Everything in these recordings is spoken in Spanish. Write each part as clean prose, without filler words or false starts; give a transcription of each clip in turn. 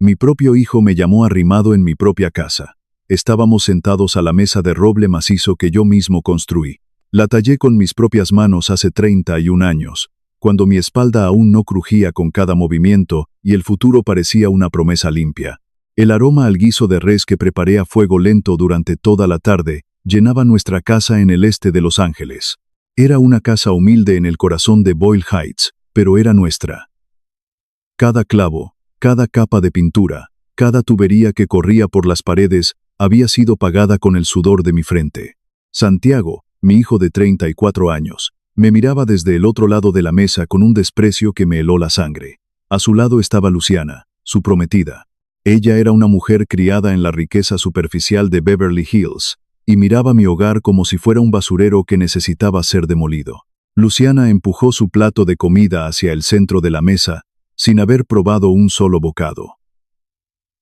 Mi propio hijo me llamó arrimado en mi propia casa. Estábamos sentados a la mesa de roble macizo que yo mismo construí. La tallé con mis propias manos hace 31 años, cuando mi espalda aún no crujía con cada movimiento y el futuro parecía una promesa limpia. El aroma al guiso de res que preparé a fuego lento durante toda la tarde llenaba nuestra casa en el este de Los Ángeles. Era una casa humilde en el corazón de Boyle Heights, pero era nuestra. Cada clavo, cada capa de pintura, cada tubería que corría por las paredes había sido pagada con el sudor de mi frente. Santiago, mi hijo de 34 años, me miraba desde el otro lado de la mesa con un desprecio que me heló la sangre. A su lado estaba Luciana, su prometida. Ella era una mujer criada en la riqueza superficial de Beverly Hills, y miraba mi hogar como si fuera un basurero que necesitaba ser demolido. Luciana empujó su plato de comida hacia el centro de la mesa, sin haber probado un solo bocado.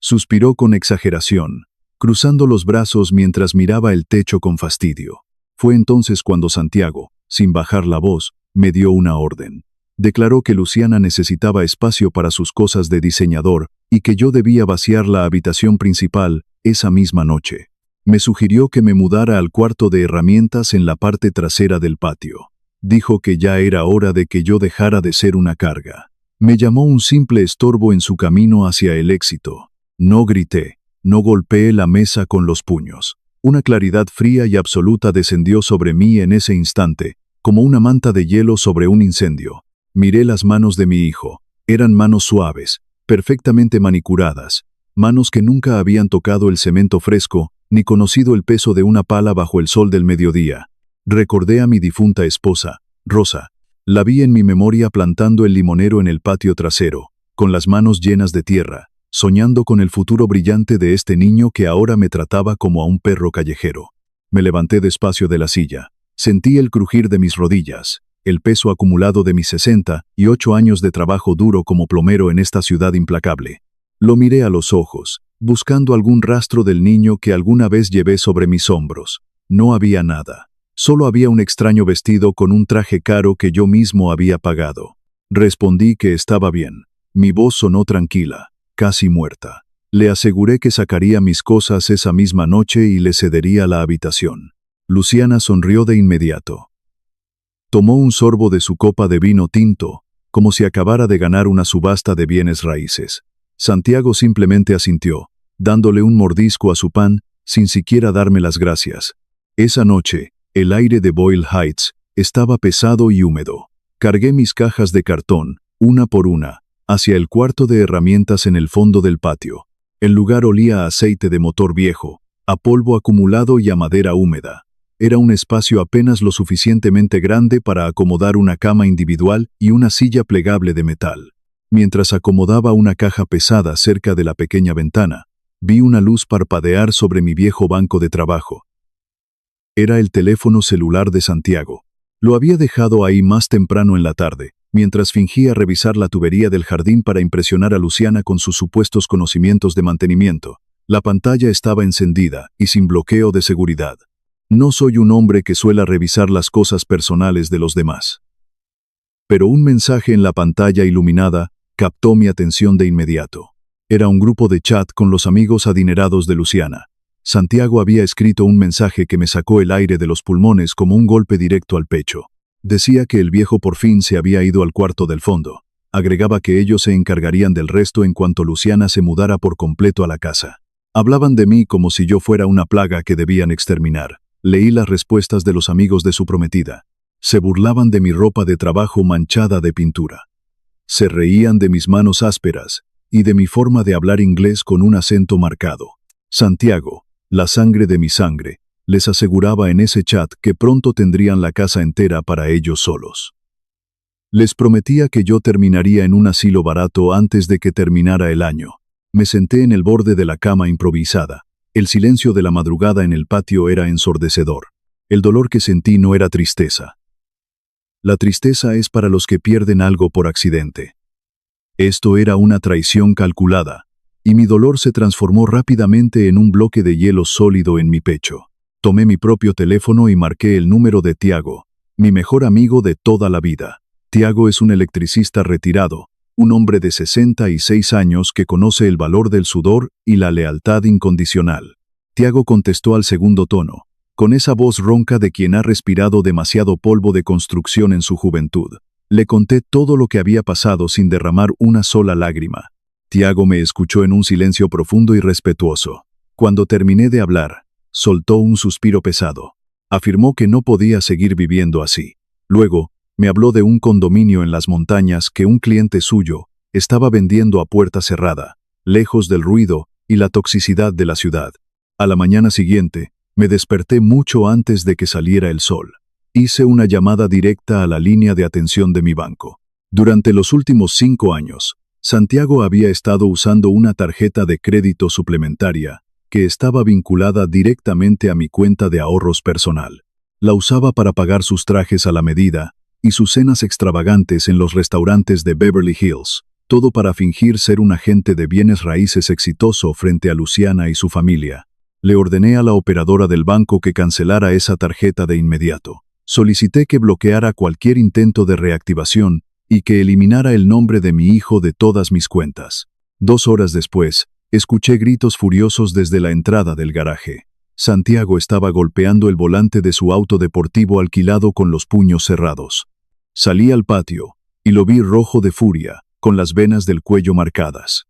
Suspiró con exageración, cruzando los brazos mientras miraba el techo con fastidio. Fue entonces cuando Santiago, sin bajar la voz, me dio una orden. Declaró que Luciana necesitaba espacio para sus cosas de diseñador y que yo debía vaciar la habitación principal esa misma noche. Me sugirió que me mudara al cuarto de herramientas en la parte trasera del patio. Dijo que ya era hora de que yo dejara de ser una carga. Me llamó un simple estorbo en su camino hacia el éxito. No grité, no golpeé la mesa con los puños. Una claridad fría y absoluta descendió sobre mí en ese instante, como una manta de hielo sobre un incendio. Miré las manos de mi hijo. Eran manos suaves, perfectamente manicuradas, manos que nunca habían tocado el cemento fresco, ni conocido el peso de una pala bajo el sol del mediodía. Recordé a mi difunta esposa, Rosa. La vi en mi memoria plantando el limonero en el patio trasero, con las manos llenas de tierra, soñando con el futuro brillante de este niño que ahora me trataba como a un perro callejero. Me levanté despacio de la silla. Sentí el crujir de mis rodillas, el peso acumulado de mis 68 años de trabajo duro como plomero en esta ciudad implacable. Lo miré a los ojos, buscando algún rastro del niño que alguna vez llevé sobre mis hombros. No había nada. Solo había un extraño vestido con un traje caro que yo mismo había pagado. Respondí que estaba bien. Mi voz sonó tranquila, casi muerta. Le aseguré que sacaría mis cosas esa misma noche y le cedería la habitación. Luciana sonrió de inmediato. Tomó un sorbo de su copa de vino tinto, como si acabara de ganar una subasta de bienes raíces. Santiago simplemente asintió, dándole un mordisco a su pan, sin siquiera darme las gracias. Esa noche, el aire de Boyle Heights estaba pesado y húmedo. Cargué mis cajas de cartón, una por una, hacia el cuarto de herramientas en el fondo del patio. El lugar olía a aceite de motor viejo, a polvo acumulado y a madera húmeda. Era un espacio apenas lo suficientemente grande para acomodar una cama individual y una silla plegable de metal. Mientras acomodaba una caja pesada cerca de la pequeña ventana, vi una luz parpadear sobre mi viejo banco de trabajo. Era el teléfono celular de Santiago. Lo había dejado ahí más temprano en la tarde, mientras fingía revisar la tubería del jardín para impresionar a Luciana con sus supuestos conocimientos de mantenimiento. La pantalla estaba encendida y sin bloqueo de seguridad. No soy un hombre que suela revisar las cosas personales de los demás. Pero un mensaje en la pantalla iluminada captó mi atención de inmediato. Era un grupo de chat con los amigos adinerados de Luciana. Santiago había escrito un mensaje que me sacó el aire de los pulmones como un golpe directo al pecho. Decía que el viejo por fin se había ido al cuarto del fondo. Agregaba que ellos se encargarían del resto en cuanto Luciana se mudara por completo a la casa. Hablaban de mí como si yo fuera una plaga que debían exterminar. Leí las respuestas de los amigos de su prometida. Se burlaban de mi ropa de trabajo manchada de pintura. Se reían de mis manos ásperas y de mi forma de hablar inglés con un acento marcado. Santiago, la sangre de mi sangre, les aseguraba en ese chat que pronto tendrían la casa entera para ellos solos. Les prometía que yo terminaría en un asilo barato antes de que terminara el año. Me senté en el borde de la cama improvisada. El silencio de la madrugada en el patio era ensordecedor. El dolor que sentí no era tristeza. La tristeza es para los que pierden algo por accidente. Esto era una traición calculada, y mi dolor se transformó rápidamente en un bloque de hielo sólido en mi pecho. Tomé mi propio teléfono y marqué el número de Tiago, mi mejor amigo de toda la vida. Tiago es un electricista retirado, un hombre de 66 años que conoce el valor del sudor y la lealtad incondicional. Tiago contestó al segundo tono, con esa voz ronca de quien ha respirado demasiado polvo de construcción en su juventud. Le conté todo lo que había pasado sin derramar una sola lágrima. Tiago me escuchó en un silencio profundo y respetuoso. Cuando terminé de hablar, soltó un suspiro pesado. Afirmó que no podía seguir viviendo así. Luego, me habló de un condominio en las montañas que un cliente suyo estaba vendiendo a puerta cerrada, lejos del ruido y la toxicidad de la ciudad. A la mañana siguiente, me desperté mucho antes de que saliera el sol. Hice una llamada directa a la línea de atención de mi banco. Durante los últimos 5 años, Santiago había estado usando una tarjeta de crédito suplementaria que estaba vinculada directamente a mi cuenta de ahorros personal. La usaba para pagar sus trajes a la medida y sus cenas extravagantes en los restaurantes de Beverly Hills, todo para fingir ser un agente de bienes raíces exitoso frente a Luciana y su familia. Le ordené a la operadora del banco que cancelara esa tarjeta de inmediato. Solicité que bloqueara cualquier intento de reactivación y que eliminara el nombre de mi hijo de todas mis cuentas. 2 horas después, escuché gritos furiosos desde la entrada del garaje. Santiago estaba golpeando el volante de su auto deportivo alquilado con los puños cerrados. Salí al patio y lo vi rojo de furia, con las venas del cuello marcadas.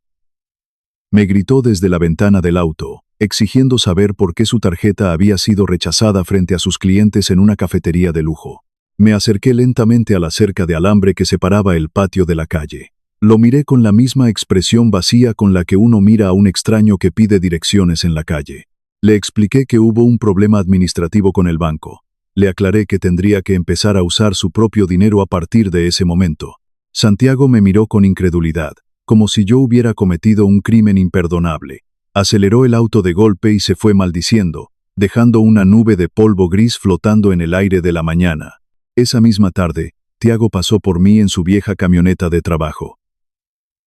Me gritó desde la ventana del auto, exigiendo saber por qué su tarjeta había sido rechazada frente a sus clientes en una cafetería de lujo. Me acerqué lentamente a la cerca de alambre que separaba el patio de la calle. Lo miré con la misma expresión vacía con la que uno mira a un extraño que pide direcciones en la calle. Le expliqué que hubo un problema administrativo con el banco. Le aclaré que tendría que empezar a usar su propio dinero a partir de ese momento. Santiago me miró con incredulidad, como si yo hubiera cometido un crimen imperdonable. Aceleró el auto de golpe y se fue maldiciendo, dejando una nube de polvo gris flotando en el aire de la mañana. Esa misma tarde, Tiago pasó por mí en su vieja camioneta de trabajo.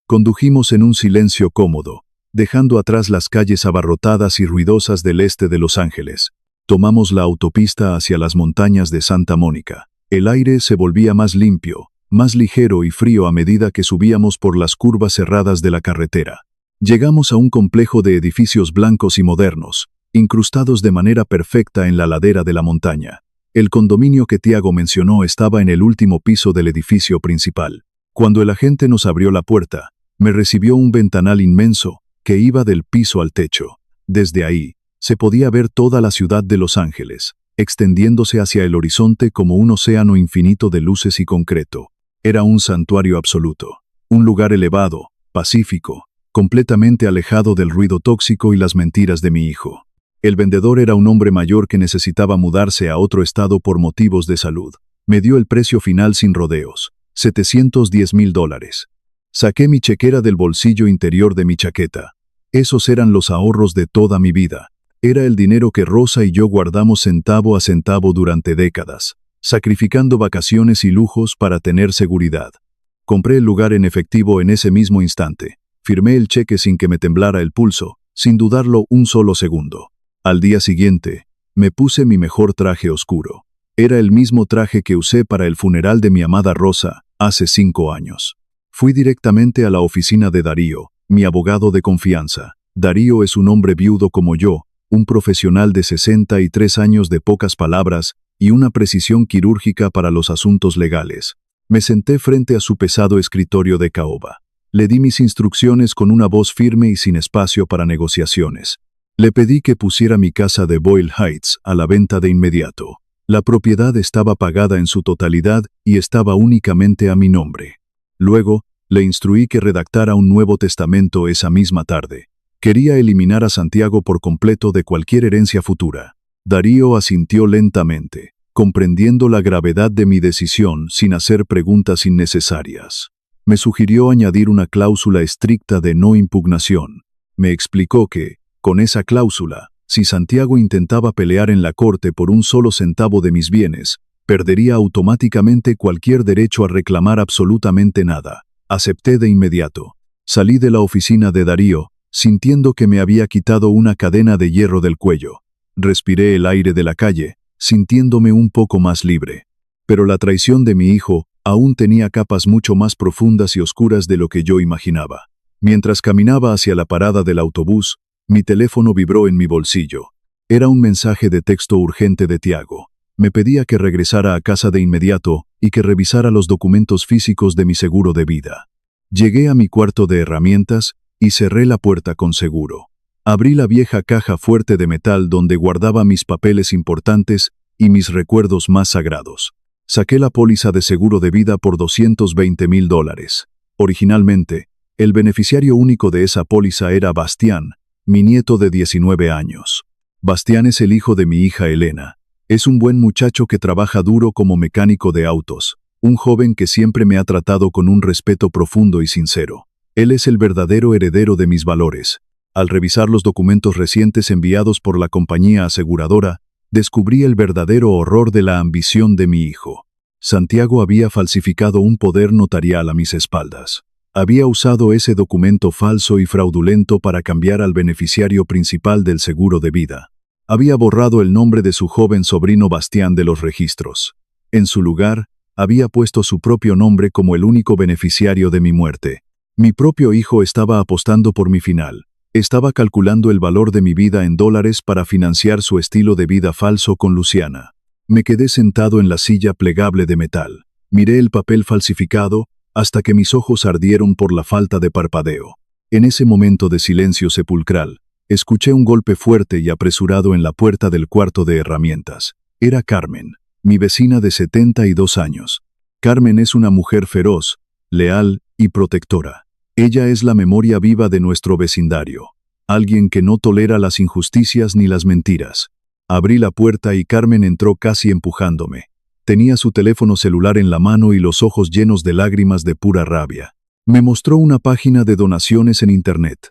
Condujimos en un silencio cómodo, dejando atrás las calles abarrotadas y ruidosas del este de Los Ángeles. Tomamos la autopista hacia las montañas de Santa Mónica. El aire se volvía más limpio, más ligero y frío a medida que subíamos por las curvas cerradas de la carretera. Llegamos a un complejo de edificios blancos y modernos, incrustados de manera perfecta en la ladera de la montaña. El condominio que Tiago mencionó estaba en el último piso del edificio principal. Cuando el agente nos abrió la puerta, me recibió un ventanal inmenso que iba del piso al techo. Desde ahí, se podía ver toda la ciudad de Los Ángeles, extendiéndose hacia el horizonte como un océano infinito de luces y concreto. Era un santuario absoluto, un lugar elevado, pacífico, completamente alejado del ruido tóxico y las mentiras de mi hijo. El vendedor era un hombre mayor que necesitaba mudarse a otro estado por motivos de salud. Me dio el precio final sin rodeos, $710,000. Saqué mi chequera del bolsillo interior de mi chaqueta. Esos eran los ahorros de toda mi vida. Era el dinero que Rosa y yo guardamos centavo a centavo durante décadas, sacrificando vacaciones y lujos para tener seguridad. Compré el lugar en efectivo en ese mismo instante. Firmé el cheque sin que me temblara el pulso, sin dudarlo un solo segundo. Al día siguiente, me puse mi mejor traje oscuro. Era el mismo traje que usé para el funeral de mi amada Rosa, hace 5 años. Fui directamente a la oficina de Darío, mi abogado de confianza. Darío es un hombre viudo como yo, un profesional de 63 años de pocas palabras y una precisión quirúrgica para los asuntos legales. Me senté frente a su pesado escritorio de caoba. Le di mis instrucciones con una voz firme y sin espacio para negociaciones. Le pedí que pusiera mi casa de Boyle Heights a la venta de inmediato. La propiedad estaba pagada en su totalidad y estaba únicamente a mi nombre. Luego, le instruí que redactara un nuevo testamento esa misma tarde. Quería eliminar a Santiago por completo de cualquier herencia futura. Darío asintió lentamente, comprendiendo la gravedad de mi decisión sin hacer preguntas innecesarias. Me sugirió añadir una cláusula estricta de no impugnación. Me explicó que, con esa cláusula, si Santiago intentaba pelear en la corte por un solo centavo de mis bienes, perdería automáticamente cualquier derecho a reclamar absolutamente nada. Acepté de inmediato. Salí de la oficina de Darío, sintiendo que me había quitado una cadena de hierro del cuello. Respiré el aire de la calle, sintiéndome un poco más libre. Pero la traición de mi hijo aún tenía capas mucho más profundas y oscuras de lo que yo imaginaba. Mientras caminaba hacia la parada del autobús, mi teléfono vibró en mi bolsillo. Era un mensaje de texto urgente de Tiago. Me pedía que regresara a casa de inmediato y que revisara los documentos físicos de mi seguro de vida. Llegué a mi cuarto de herramientas y cerré la puerta con seguro. Abrí la vieja caja fuerte de metal donde guardaba mis papeles importantes y mis recuerdos más sagrados. Saqué la póliza de seguro de vida por $220,000. Originalmente, el beneficiario único de esa póliza era Bastián, mi nieto de 19 años. Bastián es el hijo de mi hija Elena. Es un buen muchacho que trabaja duro como mecánico de autos, un joven que siempre me ha tratado con un respeto profundo y sincero. Él es el verdadero heredero de mis valores. Al revisar los documentos recientes enviados por la compañía aseguradora, descubrí el verdadero horror de la ambición de mi hijo. Santiago había falsificado un poder notarial a mis espaldas. Había usado ese documento falso y fraudulento para cambiar al beneficiario principal del seguro de vida. Había borrado el nombre de su joven sobrino Bastián de los registros. En su lugar, había puesto su propio nombre como el único beneficiario de mi muerte. Mi propio hijo estaba apostando por mi final. Estaba calculando el valor de mi vida en dólares para financiar su estilo de vida falso con Luciana. Me quedé sentado en la silla plegable de metal. Miré el papel falsificado hasta que mis ojos ardieron por la falta de parpadeo. En ese momento de silencio sepulcral, escuché un golpe fuerte y apresurado en la puerta del cuarto de herramientas. Era Carmen, mi vecina de 72 años. Carmen es una mujer feroz, leal y protectora. Ella es la memoria viva de nuestro vecindario. Alguien que no tolera las injusticias ni las mentiras. Abrí la puerta y Carmen entró casi empujándome. Tenía su teléfono celular en la mano y los ojos llenos de lágrimas de pura rabia. Me mostró una página de donaciones en Internet.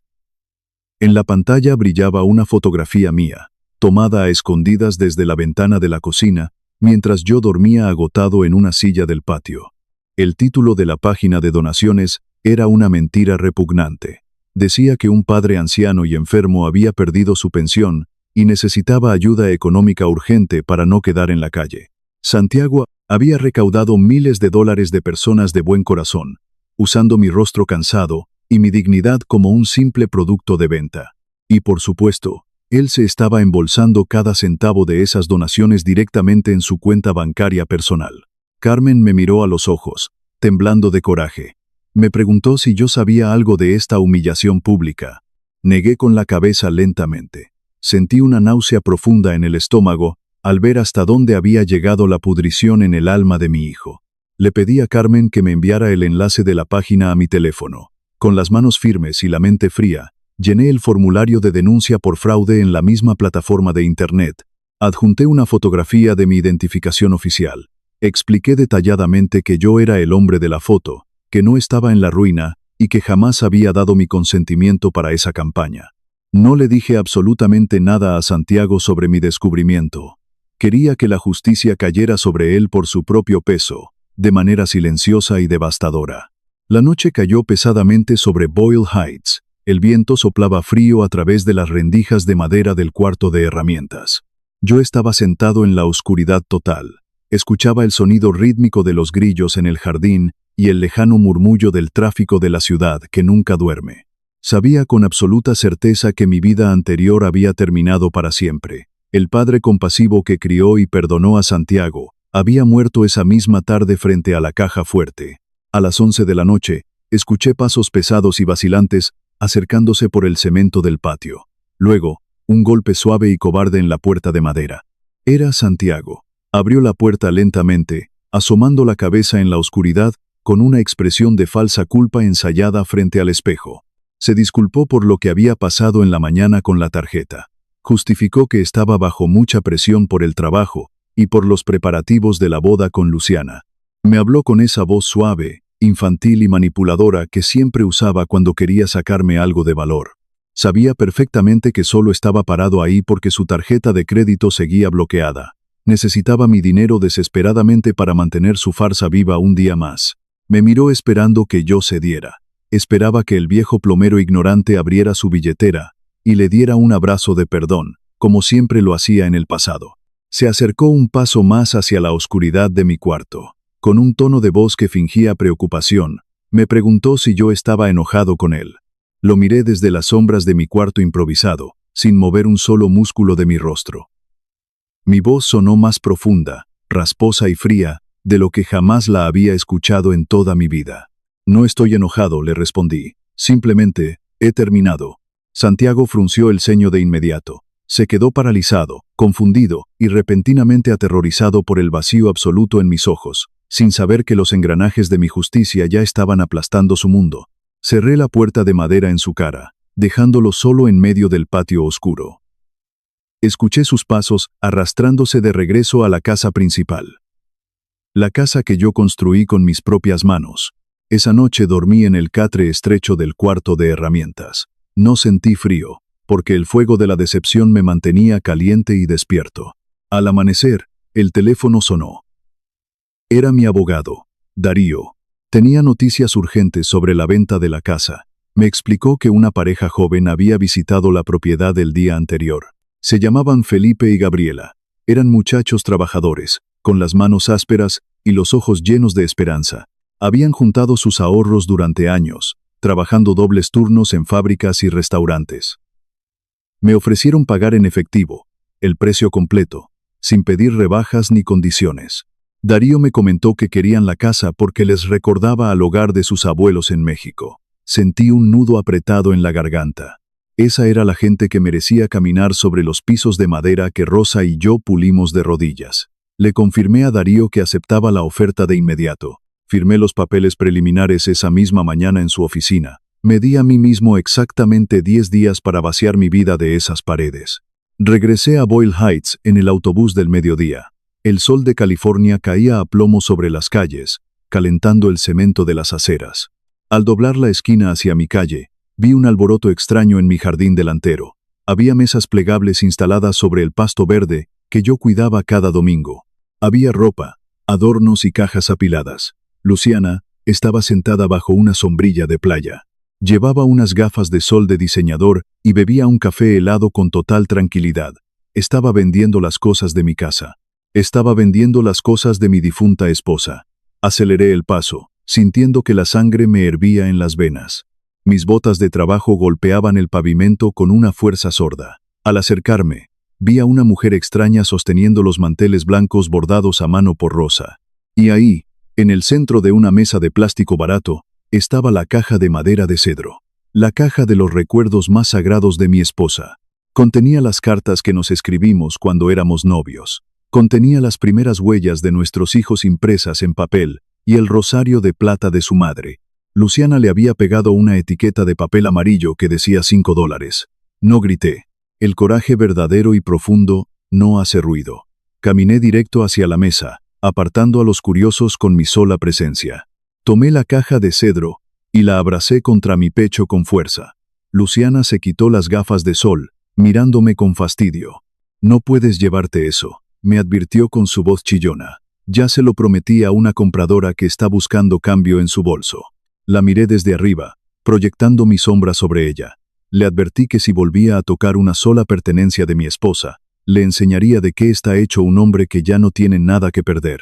En la pantalla brillaba una fotografía mía, tomada a escondidas desde la ventana de la cocina, mientras yo dormía agotado en una silla del patio. El título de la página de donaciones era una mentira repugnante. Decía que un padre anciano y enfermo había perdido su pensión y necesitaba ayuda económica urgente para no quedar en la calle. Santiago había recaudado miles de dólares de personas de buen corazón, usando mi rostro cansado y mi dignidad como un simple producto de venta. Y por supuesto, él se estaba embolsando cada centavo de esas donaciones directamente en su cuenta bancaria personal. Carmen me miró a los ojos, temblando de coraje. Me preguntó si yo sabía algo de esta humillación pública. Negué con la cabeza lentamente. Sentí una náusea profunda en el estómago al ver hasta dónde había llegado la pudrición en el alma de mi hijo. Le pedí a Carmen que me enviara el enlace de la página a mi teléfono. Con las manos firmes y la mente fría, llené el formulario de denuncia por fraude en la misma plataforma de Internet. Adjunté una fotografía de mi identificación oficial. Expliqué detalladamente que yo era el hombre de la foto, que no estaba en la ruina y que jamás había dado mi consentimiento para esa campaña. No le dije absolutamente nada a Santiago sobre mi descubrimiento. Quería que la justicia cayera sobre él por su propio peso, de manera silenciosa y devastadora. La noche cayó pesadamente sobre Boyle Heights. El viento soplaba frío a través de las rendijas de madera del cuarto de herramientas. Yo estaba sentado en la oscuridad total. Escuchaba el sonido rítmico de los grillos en el jardín y el lejano murmullo del tráfico de la ciudad que nunca duerme. Sabía con absoluta certeza que mi vida anterior había terminado para siempre. El padre compasivo que crió y perdonó a Santiago había muerto esa misma tarde frente a la caja fuerte. A las 11 de la noche, escuché pasos pesados y vacilantes acercándose por el cemento del patio. Luego, un golpe suave y cobarde en la puerta de madera. Era Santiago. Abrió la puerta lentamente, asomando la cabeza en la oscuridad con una expresión de falsa culpa ensayada frente al espejo. Se disculpó por lo que había pasado en la mañana con la tarjeta. Justificó que estaba bajo mucha presión por el trabajo y por los preparativos de la boda con Luciana. Me habló con esa voz suave, infantil y manipuladora que siempre usaba cuando quería sacarme algo de valor. Sabía perfectamente que solo estaba parado ahí porque su tarjeta de crédito seguía bloqueada. Necesitaba mi dinero desesperadamente para mantener su farsa viva un día más. Me miró esperando que yo cediera. Esperaba que el viejo plomero ignorante abriera su billetera y le diera un abrazo de perdón, como siempre lo hacía en el pasado. Se acercó un paso más hacia la oscuridad de mi cuarto. Con un tono de voz que fingía preocupación, me preguntó si yo estaba enojado con él. Lo miré desde las sombras de mi cuarto improvisado, sin mover un solo músculo de mi rostro. Mi voz sonó más profunda, rasposa y fría, de lo que jamás la había escuchado en toda mi vida. No estoy enojado, le respondí. Simplemente, he terminado. Santiago frunció el ceño de inmediato. Se quedó paralizado, confundido y repentinamente aterrorizado por el vacío absoluto en mis ojos, sin saber que los engranajes de mi justicia ya estaban aplastando su mundo. Cerré la puerta de madera en su cara, dejándolo solo en medio del patio oscuro. Escuché sus pasos arrastrándose de regreso a la casa principal. La casa que yo construí con mis propias manos. Esa noche dormí en el catre estrecho del cuarto de herramientas. No sentí frío, porque el fuego de la decepción me mantenía caliente y despierto. Al amanecer, el teléfono sonó. Era mi abogado, Darío. Tenía noticias urgentes sobre la venta de la casa. Me explicó que una pareja joven había visitado la propiedad el día anterior. Se llamaban Felipe y Gabriela. Eran muchachos trabajadores, con las manos ásperas y los ojos llenos de esperanza. Habían juntado sus ahorros durante años, trabajando dobles turnos en fábricas y restaurantes. Me ofrecieron pagar en efectivo, el precio completo, sin pedir rebajas ni condiciones. Darío me comentó que querían la casa porque les recordaba al hogar de sus abuelos en México. Sentí un nudo apretado en la garganta. Esa era la gente que merecía caminar sobre los pisos de madera que Rosa y yo pulimos de rodillas. Le confirmé a Darío que aceptaba la oferta de inmediato. Firmé los papeles preliminares esa misma mañana en su oficina. Me di a mí mismo exactamente 10 días para vaciar mi vida de esas paredes. Regresé a Boyle Heights en el autobús del mediodía. El sol de California caía a plomo sobre las calles, calentando el cemento de las aceras. Al doblar la esquina hacia mi calle, vi un alboroto extraño en mi jardín delantero. Había mesas plegables instaladas sobre el pasto verde que yo cuidaba cada domingo. Había ropa, adornos y cajas apiladas. Luciana estaba sentada bajo una sombrilla de playa. Llevaba unas gafas de sol de diseñador y bebía un café helado con total tranquilidad. Estaba vendiendo las cosas de mi casa. Estaba vendiendo las cosas de mi difunta esposa. Aceleré el paso, sintiendo que la sangre me hervía en las venas. Mis botas de trabajo golpeaban el pavimento con una fuerza sorda. Al acercarme, vi a una mujer extraña sosteniendo los manteles blancos bordados a mano por Rosa. Y ahí, en el centro de una mesa de plástico barato, estaba la caja de madera de cedro. La caja de los recuerdos más sagrados de mi esposa. Contenía las cartas que nos escribimos cuando éramos novios. Contenía las primeras huellas de nuestros hijos impresas en papel y el rosario de plata de su madre. Luciana le había pegado una etiqueta de papel amarillo que decía $5. No grité. El coraje verdadero y profundo no hace ruido. Caminé directo hacia la mesa, apartando a los curiosos con mi sola presencia. Tomé la caja de cedro y la abracé contra mi pecho con fuerza. Luciana se quitó las gafas de sol, mirándome con fastidio. No puedes llevarte eso, me advirtió con su voz chillona. Ya se lo prometí a una compradora que está buscando cambio en su bolso. La miré desde arriba, proyectando mi sombra sobre ella. Le advertí que si volvía a tocar una sola pertenencia de mi esposa, le enseñaría de qué está hecho un hombre que ya no tiene nada que perder.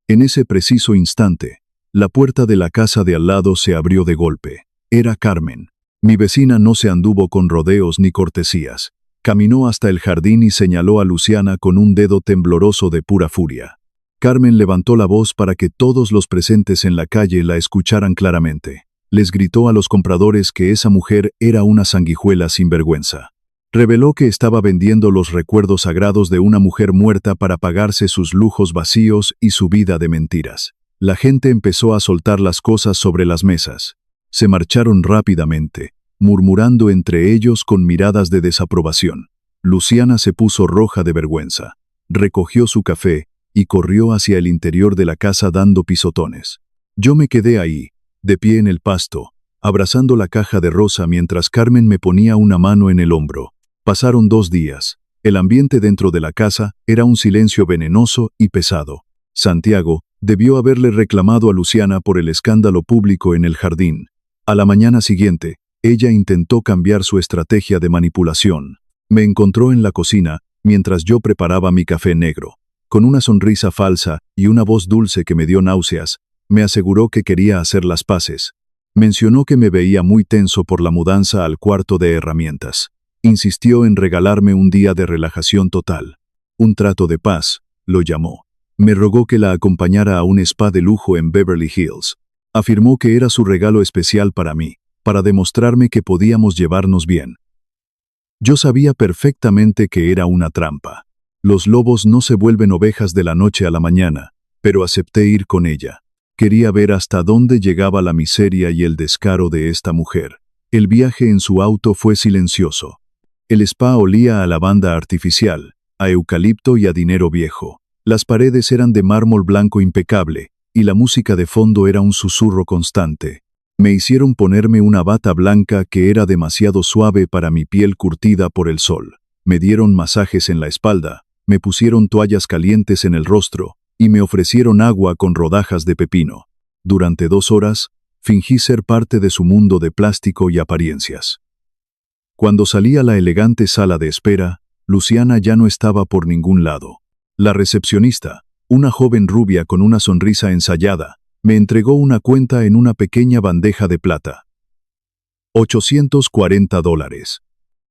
En ese preciso instante, la puerta de la casa de al lado se abrió de golpe. Era Carmen. Mi vecina no se anduvo con rodeos ni cortesías. Caminó hasta el jardín y señaló a Luciana con un dedo tembloroso de pura furia. Carmen levantó la voz para que todos los presentes en la calle la escucharan claramente. Les gritó a los compradores que esa mujer era una sanguijuela sinvergüenza. Reveló que estaba vendiendo los recuerdos sagrados de una mujer muerta para pagarse sus lujos vacíos y su vida de mentiras. La gente empezó a soltar las cosas sobre las mesas. Se marcharon rápidamente, murmurando entre ellos con miradas de desaprobación. Luciana se puso roja de vergüenza. Recogió su café y corrió hacia el interior de la casa dando pisotones. Yo me quedé ahí, de pie en el pasto, abrazando la caja de Rosa mientras Carmen me ponía una mano en el hombro. Pasaron 2 días. El ambiente dentro de la casa era un silencio venenoso y pesado. Santiago debió haberle reclamado a Luciana por el escándalo público en el jardín. A la mañana siguiente, ella intentó cambiar su estrategia de manipulación. Me encontró en la cocina mientras yo preparaba mi café negro. Con una sonrisa falsa y una voz dulce que me dio náuseas, me aseguró que quería hacer las paces. Mencionó que me veía muy tenso por la mudanza al cuarto de herramientas. Insistió en regalarme un día de relajación total. Un trato de paz, lo llamó. Me rogó que la acompañara a un spa de lujo en Beverly Hills. Afirmó que era su regalo especial para mí, para demostrarme que podíamos llevarnos bien. Yo sabía perfectamente que era una trampa. Los lobos no se vuelven ovejas de la noche a la mañana, pero acepté ir con ella. Quería ver hasta dónde llegaba la miseria y el descaro de esta mujer. El viaje en su auto fue silencioso. El spa olía a lavanda artificial, a eucalipto y a dinero viejo. Las paredes eran de mármol blanco impecable, y la música de fondo era un susurro constante. Me hicieron ponerme una bata blanca que era demasiado suave para mi piel curtida por el sol. Me dieron masajes en la espalda, me pusieron toallas calientes en el rostro, y me ofrecieron agua con rodajas de pepino. Durante 2 horas, fingí ser parte de su mundo de plástico y apariencias. Cuando salí a la elegante sala de espera, Luciana ya no estaba por ningún lado. La recepcionista, una joven rubia con una sonrisa ensayada, me entregó una cuenta en una pequeña bandeja de plata. $840.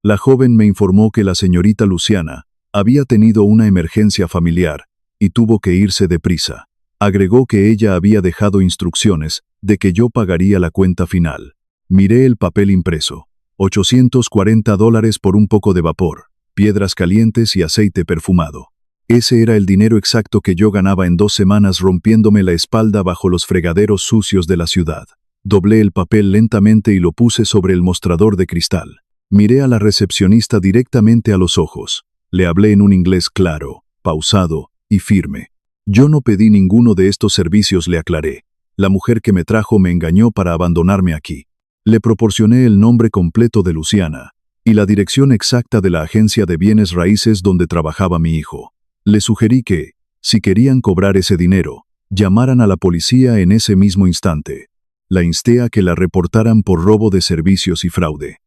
La joven me informó que la señorita Luciana había tenido una emergencia familiar y tuvo que irse deprisa. Agregó que ella había dejado instrucciones de que yo pagaría la cuenta final. Miré el papel impreso. $840 por un poco de vapor, piedras calientes y aceite perfumado. Ese era el dinero exacto que yo ganaba en 2 semanas rompiéndome la espalda bajo los fregaderos sucios de la ciudad. Doblé el papel lentamente y lo puse sobre el mostrador de cristal. Miré a la recepcionista directamente a los ojos. Le hablé en un inglés claro, pausado y firme. Yo no pedí ninguno de estos servicios, le aclaré. La mujer que me trajo me engañó para abandonarme aquí. Le proporcioné el nombre completo de Luciana y la dirección exacta de la agencia de bienes raíces donde trabajaba mi hijo. Le sugerí que, si querían cobrar ese dinero, llamaran a la policía en ese mismo instante. La insté a que la reportaran por robo de servicios y fraude.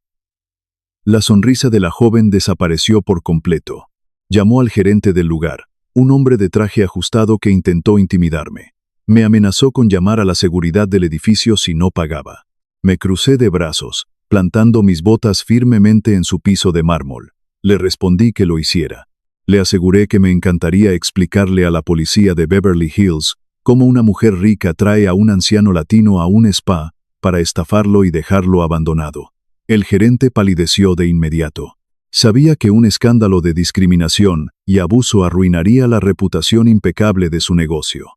La sonrisa de la joven desapareció por completo. Llamó al gerente del lugar, un hombre de traje ajustado que intentó intimidarme. Me amenazó con llamar a la seguridad del edificio si no pagaba. Me crucé de brazos, plantando mis botas firmemente en su piso de mármol. Le respondí que lo hiciera. Le aseguré que me encantaría explicarle a la policía de Beverly Hills cómo una mujer rica trae a un anciano latino a un spa para estafarlo y dejarlo abandonado. El gerente palideció de inmediato. Sabía que un escándalo de discriminación y abuso arruinaría la reputación impecable de su negocio.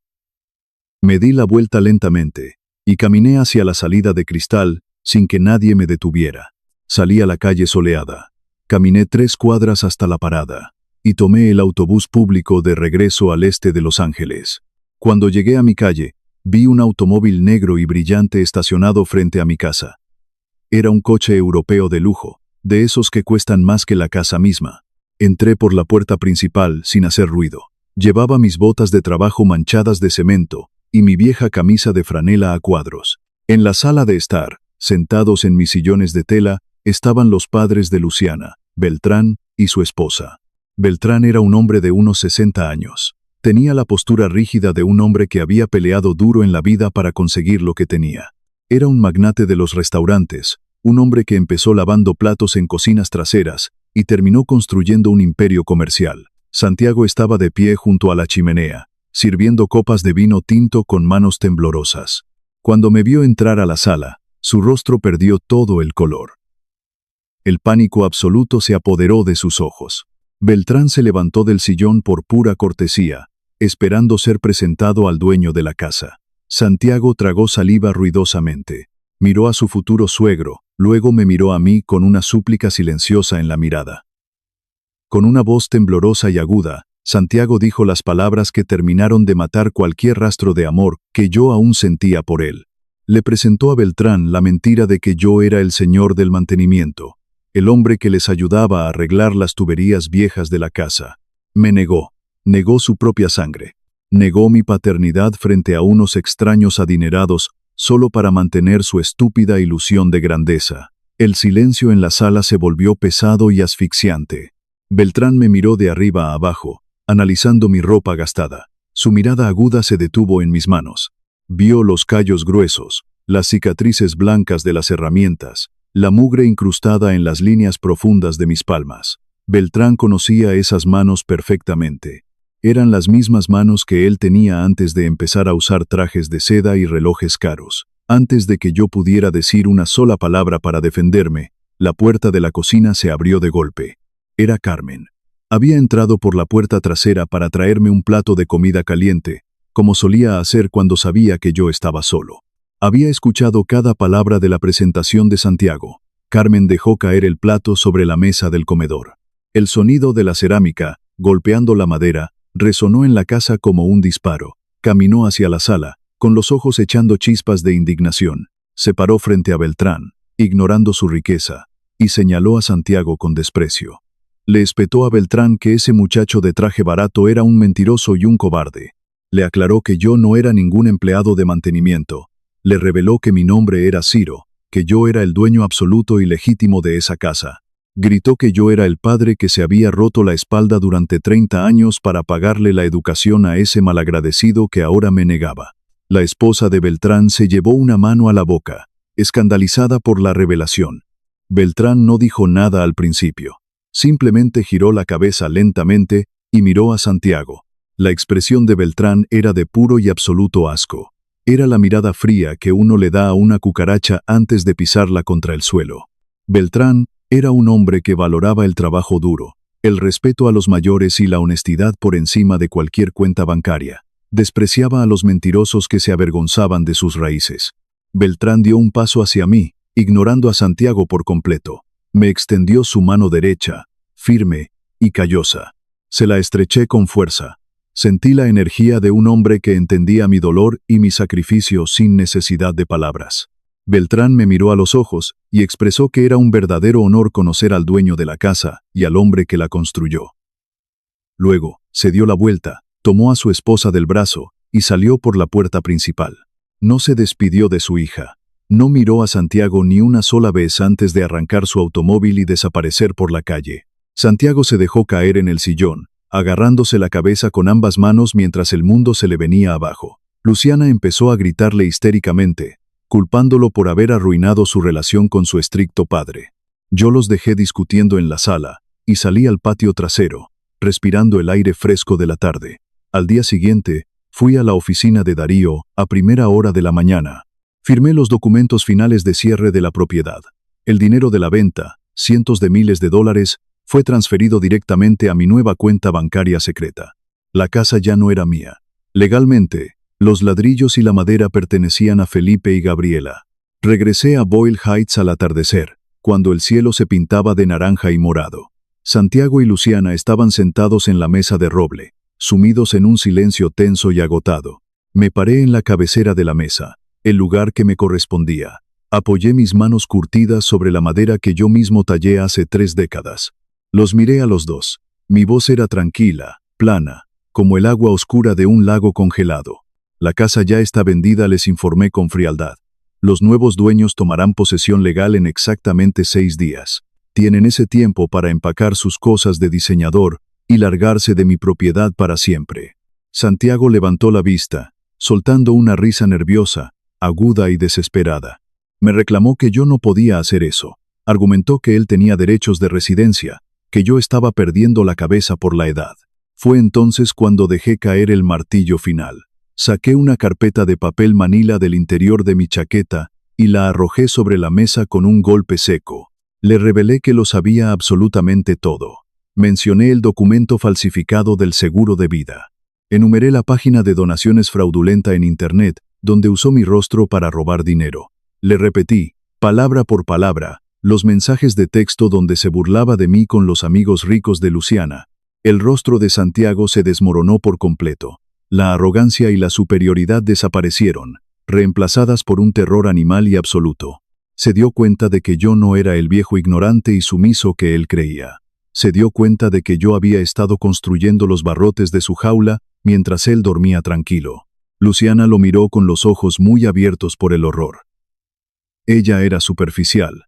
Me di la vuelta lentamente y caminé hacia la salida de cristal sin que nadie me detuviera. Salí a la calle soleada. Caminé 3 cuadras hasta la parada y tomé el autobús público de regreso al este de Los Ángeles. Cuando llegué a mi calle, vi un automóvil negro y brillante estacionado frente a mi casa. Era un coche europeo de lujo, de esos que cuestan más que la casa misma. Entré por la puerta principal sin hacer ruido. Llevaba mis botas de trabajo manchadas de cemento y mi vieja camisa de franela a cuadros. En la sala de estar, sentados en mis sillones de tela, estaban los padres de Luciana, Beltrán y su esposa. Beltrán era un hombre de unos 60 años. Tenía la postura rígida de un hombre que había peleado duro en la vida para conseguir lo que tenía. Era un magnate de los restaurantes, un hombre que empezó lavando platos en cocinas traseras y terminó construyendo un imperio comercial. Santiago estaba de pie junto a la chimenea, sirviendo copas de vino tinto con manos temblorosas. Cuando me vio entrar a la sala, su rostro perdió todo el color. El pánico absoluto se apoderó de sus ojos. Beltrán se levantó del sillón por pura cortesía, esperando ser presentado al dueño de la casa. Santiago tragó saliva ruidosamente. Miró a su futuro suegro, luego me miró a mí con una súplica silenciosa en la mirada. Con una voz temblorosa y aguda, Santiago dijo las palabras que terminaron de matar cualquier rastro de amor que yo aún sentía por él. Le presentó a Beltrán la mentira de que yo era el señor del mantenimiento, el hombre que les ayudaba a arreglar las tuberías viejas de la casa. Me negó su propia sangre. Negó mi paternidad frente a unos extraños adinerados solo para mantener su estúpida ilusión de grandeza. El silencio en la sala se volvió pesado y asfixiante. Beltrán me miró de arriba a abajo, analizando mi ropa gastada. Su mirada aguda se detuvo en mis manos. Vio los callos gruesos, las cicatrices blancas de las herramientas, la mugre incrustada en las líneas profundas de mis palmas. Beltrán conocía esas manos perfectamente. Eran las mismas manos que él tenía antes de empezar a usar trajes de seda y relojes caros. Antes de que yo pudiera decir una sola palabra para defenderme, la puerta de la cocina se abrió de golpe. Era Carmen. Había entrado por la puerta trasera para traerme un plato de comida caliente, como solía hacer cuando sabía que yo estaba solo. Había escuchado cada palabra de la presentación de Santiago. Carmen dejó caer el plato sobre la mesa del comedor. El sonido de la cerámica, golpeando la madera, resonó en la casa como un disparo. Caminó hacia la sala, con los ojos echando chispas de indignación. Se paró frente a Beltrán, ignorando su riqueza, y señaló a Santiago con desprecio. Le espetó a Beltrán que ese muchacho de traje barato era un mentiroso y un cobarde. Le aclaró que yo no era ningún empleado de mantenimiento. Le reveló que mi nombre era Ciro, que yo era el dueño absoluto y legítimo de esa casa. Gritó que yo era el padre que se había roto la espalda durante 30 años para pagarle la educación a ese malagradecido que ahora me negaba. La esposa de Beltrán se llevó una mano a la boca, escandalizada por la revelación. Beltrán no dijo nada al principio. Simplemente giró la cabeza lentamente y miró a Santiago. La expresión de Beltrán era de puro y absoluto asco. Era la mirada fría que uno le da a una cucaracha antes de pisarla contra el suelo. Beltrán era un hombre que valoraba el trabajo duro, el respeto a los mayores y la honestidad por encima de cualquier cuenta bancaria. Despreciaba a los mentirosos que se avergonzaban de sus raíces. Beltrán dio un paso hacia mí, ignorando a Santiago por completo. Me extendió su mano derecha, firme y callosa. Se la estreché con fuerza. Sentí la energía de un hombre que entendía mi dolor y mi sacrificio sin necesidad de palabras. Beltrán me miró a los ojos y expresó que era un verdadero honor conocer al dueño de la casa y al hombre que la construyó. Luego, se dio la vuelta, tomó a su esposa del brazo y salió por la puerta principal. No se despidió de su hija. No miró a Santiago ni una sola vez antes de arrancar su automóvil y desaparecer por la calle. Santiago se dejó caer en el sillón, agarrándose la cabeza con ambas manos mientras el mundo se le venía abajo. Luciana empezó a gritarle histéricamente, culpándolo por haber arruinado su relación con su estricto padre. Yo los dejé discutiendo en la sala, y salí al patio trasero, respirando el aire fresco de la tarde. Al día siguiente, fui a la oficina de Darío, a primera hora de la mañana. Firmé los documentos finales de cierre de la propiedad. El dinero de la venta, cientos de miles de dólares, fue transferido directamente a mi nueva cuenta bancaria secreta. La casa ya no era mía. Legalmente, los ladrillos y la madera pertenecían a Felipe y Gabriela. Regresé a Boyle Heights al atardecer, cuando el cielo se pintaba de naranja y morado. Santiago y Luciana estaban sentados en la mesa de roble, sumidos en un silencio tenso y agotado. Me paré en la cabecera de la mesa, el lugar que me correspondía. Apoyé mis manos curtidas sobre la madera que yo mismo tallé hace 3 décadas. Los miré a los dos. Mi voz era tranquila, plana, como el agua oscura de un lago congelado. La casa ya está vendida, les informé con frialdad. Los nuevos dueños tomarán posesión legal en exactamente 6 días. Tienen ese tiempo para empacar sus cosas de diseñador y largarse de mi propiedad para siempre. Santiago levantó la vista, soltando una risa nerviosa, aguda y desesperada. Me reclamó que yo no podía hacer eso. Argumentó que él tenía derechos de residencia, que yo estaba perdiendo la cabeza por la edad. Fue entonces cuando dejé caer el martillo final. Saqué una carpeta de papel manila del interior de mi chaqueta y la arrojé sobre la mesa con un golpe seco. Le revelé que lo sabía absolutamente todo. Mencioné el documento falsificado del seguro de vida. Enumeré la página de donaciones fraudulenta en Internet, donde usó mi rostro para robar dinero. Le repetí, palabra por palabra, los mensajes de texto donde se burlaba de mí con los amigos ricos de Luciana. El rostro de Santiago se desmoronó por completo. La arrogancia y la superioridad desaparecieron, reemplazadas por un terror animal y absoluto. Se dio cuenta de que yo no era el viejo ignorante y sumiso que él creía. Se dio cuenta de que yo había estado construyendo los barrotes de su jaula mientras él dormía tranquilo. Luciana lo miró con los ojos muy abiertos por el horror. Ella era superficial,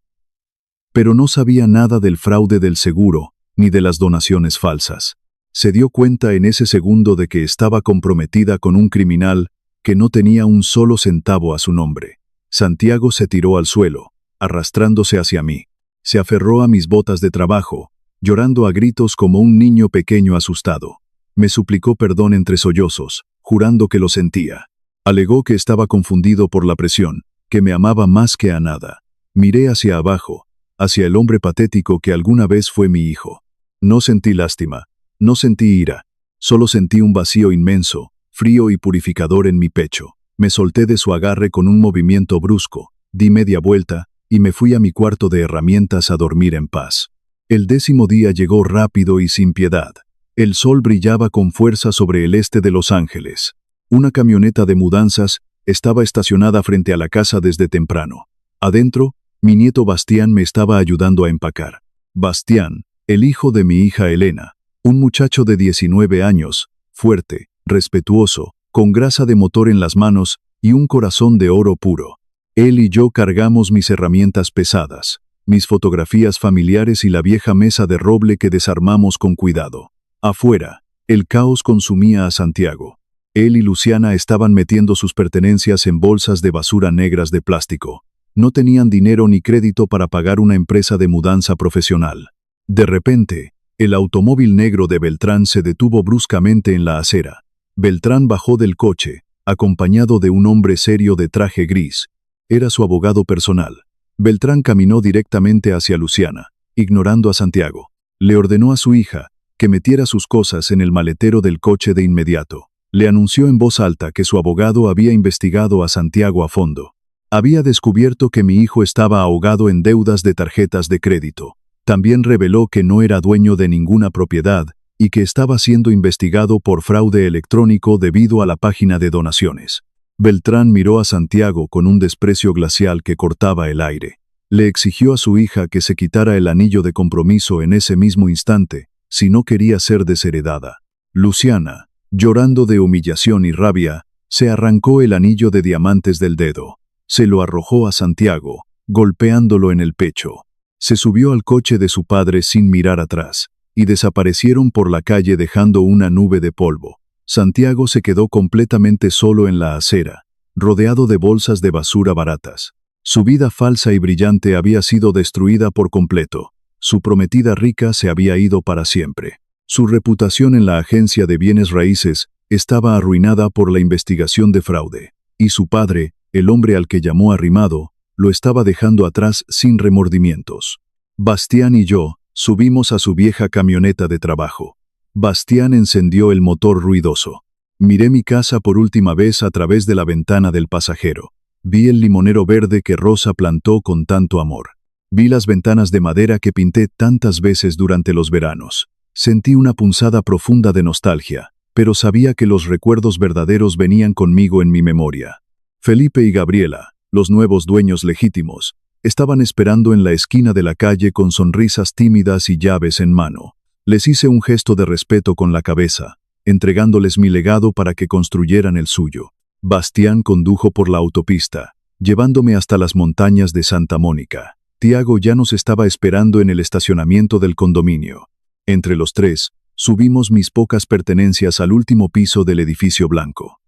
pero no sabía nada del fraude del seguro ni de las donaciones falsas. Se dio cuenta en ese segundo de que estaba comprometida con un criminal que no tenía un solo centavo a su nombre. Santiago se tiró al suelo, arrastrándose hacia mí. Se aferró a mis botas de trabajo, llorando a gritos como un niño pequeño asustado. Me suplicó perdón entre sollozos, jurando que lo sentía. Alegó que estaba confundido por la presión, que me amaba más que a nada. Miré hacia abajo, hacia el hombre patético que alguna vez fue mi hijo. No sentí lástima, no sentí ira, solo sentí un vacío inmenso, frío y purificador en mi pecho. Me solté de su agarre con un movimiento brusco, di media vuelta, y me fui a mi cuarto de herramientas a dormir en paz. El 10º día llegó rápido y sin piedad. El sol brillaba con fuerza sobre el este de Los Ángeles. Una camioneta de mudanzas estaba estacionada frente a la casa desde temprano. Adentro, mi nieto Bastián me estaba ayudando a empacar. Bastián, el hijo de mi hija Elena, un muchacho de 19 años, fuerte, respetuoso, con grasa de motor en las manos y un corazón de oro puro. Él y yo cargamos mis herramientas pesadas, mis fotografías familiares y la vieja mesa de roble que desarmamos con cuidado. Afuera, el caos consumía a Santiago. Él y Luciana estaban metiendo sus pertenencias en bolsas de basura negras de plástico. No tenían dinero ni crédito para pagar una empresa de mudanza profesional. De repente, el automóvil negro de Beltrán se detuvo bruscamente en la acera. Beltrán bajó del coche, acompañado de un hombre serio de traje gris. Era su abogado personal. Beltrán caminó directamente hacia Luciana, ignorando a Santiago. Le ordenó a su hija que metiera sus cosas en el maletero del coche de inmediato. Le anunció en voz alta que su abogado había investigado a Santiago a fondo. Había descubierto que mi hijo estaba ahogado en deudas de tarjetas de crédito. También reveló que no era dueño de ninguna propiedad y que estaba siendo investigado por fraude electrónico debido a la página de donaciones. Beltrán miró a Santiago con un desprecio glacial que cortaba el aire. Le exigió a su hija que se quitara el anillo de compromiso en ese mismo instante, si no quería ser desheredada. Luciana, llorando de humillación y rabia, se arrancó el anillo de diamantes del dedo. Se lo arrojó a Santiago, golpeándolo en el pecho. Se subió al coche de su padre sin mirar atrás, y desaparecieron por la calle dejando una nube de polvo. Santiago se quedó completamente solo en la acera, rodeado de bolsas de basura baratas. Su vida falsa y brillante había sido destruida por completo. Su prometida rica se había ido para siempre. Su reputación en la agencia de bienes raíces estaba arruinada por la investigación de fraude, y su padre, el hombre al que llamó arrimado, lo estaba dejando atrás sin remordimientos. Bastián y yo subimos a su vieja camioneta de trabajo. Bastián encendió el motor ruidoso. Miré mi casa por última vez a través de la ventana del pasajero. Vi el limonero verde que Rosa plantó con tanto amor. Vi las ventanas de madera que pinté tantas veces durante los veranos. Sentí una punzada profunda de nostalgia, pero sabía que los recuerdos verdaderos venían conmigo en mi memoria. Felipe y Gabriela, los nuevos dueños legítimos, estaban esperando en la esquina de la calle con sonrisas tímidas y llaves en mano. Les hice un gesto de respeto con la cabeza, entregándoles mi legado para que construyeran el suyo. Bastián condujo por la autopista, llevándome hasta las montañas de Santa Mónica. Tiago ya nos estaba esperando en el estacionamiento del condominio. Entre los tres, subimos mis pocas pertenencias al último piso del edificio blanco.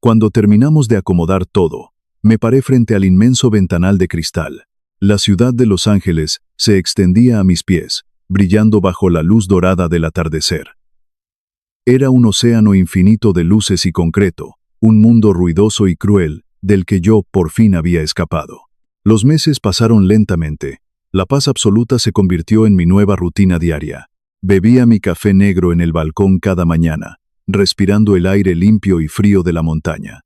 Cuando terminamos de acomodar todo, me paré frente al inmenso ventanal de cristal. La ciudad de Los Ángeles se extendía a mis pies, brillando bajo la luz dorada del atardecer. Era un océano infinito de luces y concreto, un mundo ruidoso y cruel, del que yo por fin había escapado. Los meses pasaron lentamente. La paz absoluta se convirtió en mi nueva rutina diaria. Bebía mi café negro en el balcón cada mañana, respirando el aire limpio y frío de la montaña.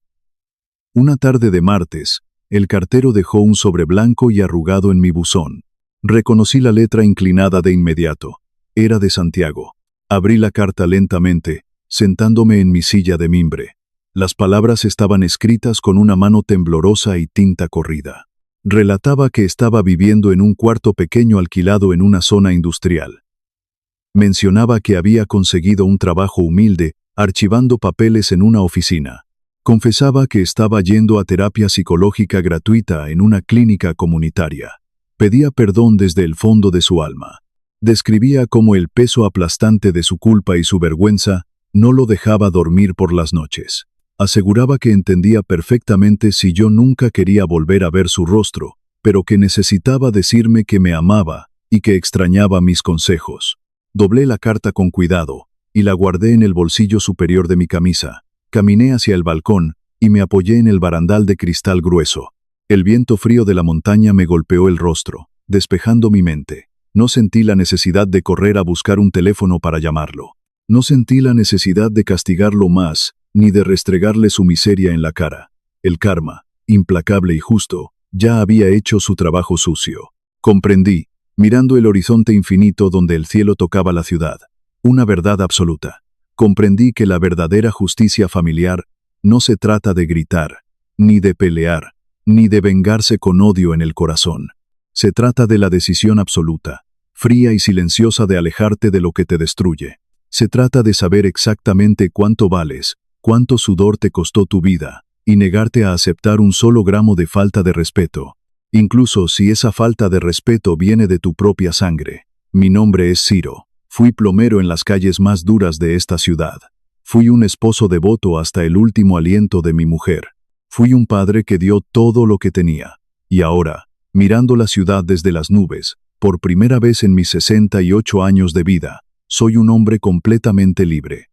Una tarde de martes, el cartero dejó un sobre blanco y arrugado en mi buzón. Reconocí la letra inclinada de inmediato. Era de Santiago. Abrí la carta lentamente, sentándome en mi silla de mimbre. Las palabras estaban escritas con una mano temblorosa y tinta corrida. Relataba que estaba viviendo en un cuarto pequeño alquilado en una zona industrial. Mencionaba que había conseguido un trabajo humilde, archivando papeles en una oficina. Confesaba que estaba yendo a terapia psicológica gratuita en una clínica comunitaria. Pedía perdón desde el fondo de su alma. Describía cómo el peso aplastante de su culpa y su vergüenza no lo dejaba dormir por las noches. Aseguraba que entendía perfectamente si yo nunca quería volver a ver su rostro, pero que necesitaba decirme que me amaba y que extrañaba mis consejos. Doblé la carta con cuidado y la guardé en el bolsillo superior de mi camisa. Caminé hacia el balcón y me apoyé en el barandal de cristal grueso. El viento frío de la montaña me golpeó el rostro, despejando mi mente. No sentí la necesidad de correr a buscar un teléfono para llamarlo. No sentí la necesidad de castigarlo más, ni de restregarle su miseria en la cara. El karma, implacable y justo, ya había hecho su trabajo sucio. Comprendí, mirando el horizonte infinito donde el cielo tocaba la ciudad, una verdad absoluta. Comprendí que la verdadera justicia familiar no se trata de gritar, ni de pelear, ni de vengarse con odio en el corazón. Se trata de la decisión absoluta, fría y silenciosa de alejarte de lo que te destruye. Se trata de saber exactamente cuánto vales, cuánto sudor te costó tu vida, y negarte a aceptar un solo gramo de falta de respeto, incluso si esa falta de respeto viene de tu propia sangre. Mi nombre es Ciro. Fui plomero en las calles más duras de esta ciudad. Fui un esposo devoto hasta el último aliento de mi mujer. Fui un padre que dio todo lo que tenía. Y ahora, mirando la ciudad desde las nubes, por primera vez en mis 68 años de vida, soy un hombre completamente libre.